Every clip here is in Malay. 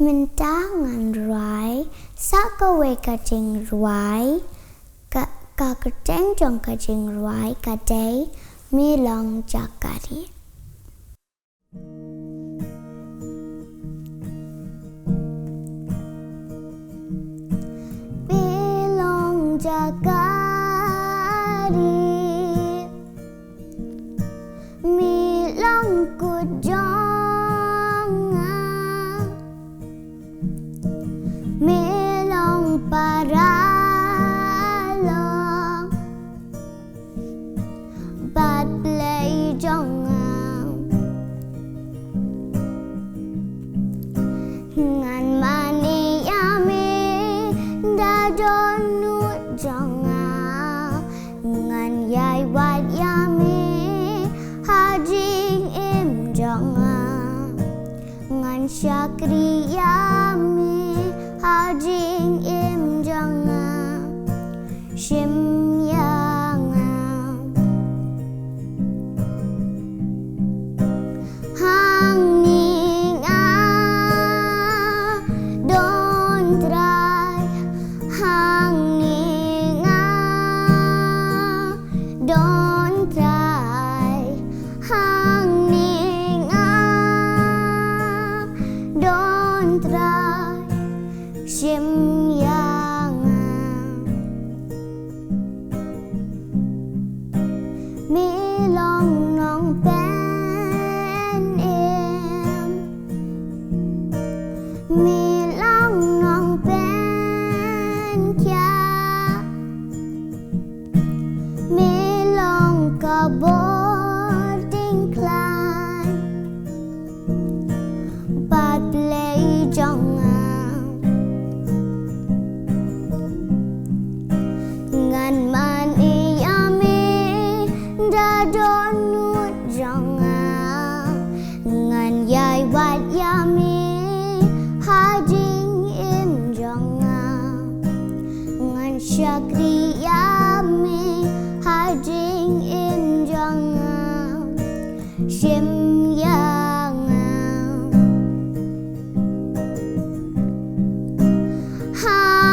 Mentangan Ryeh, sakawe kajing Ryeh, kakaceng jong kajing Ryeh kadai milang Jaka Rieh. Milang Jaka Rieh, milang kujong. Melong paralong bad play jongang ngan mani yami dadonut jongang ngan yai wat yami hajing im jongang ngan syakri yami hajing im jangan shim yang hang ning don't try hang ning don't try hang ning don't try shim yang milong nong pen em milong nong pen kya milong kabording clan bad play jong man iyami dadonut jongang ngan yai wat yami hajing im jongang ngan syakri yami hajing im jongang shim yang hang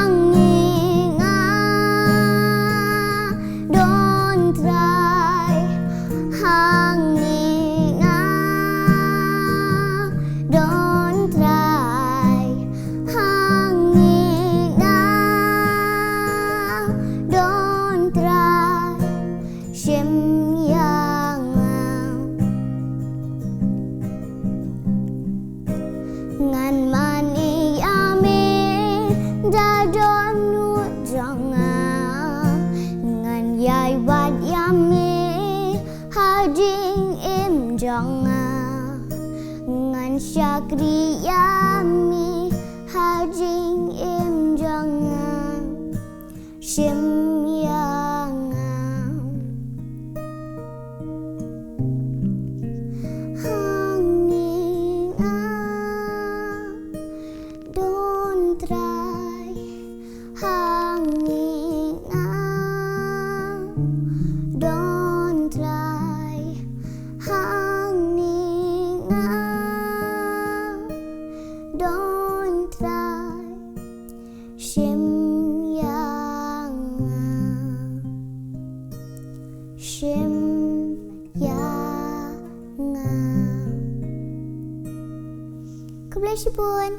ngan mani yami dadonut jongang ngan yai wat yami hajing im jongang ngan syakri yami hajing im jongang shim yang try hanging don't try hanging don't try shim yang Keblesi pun.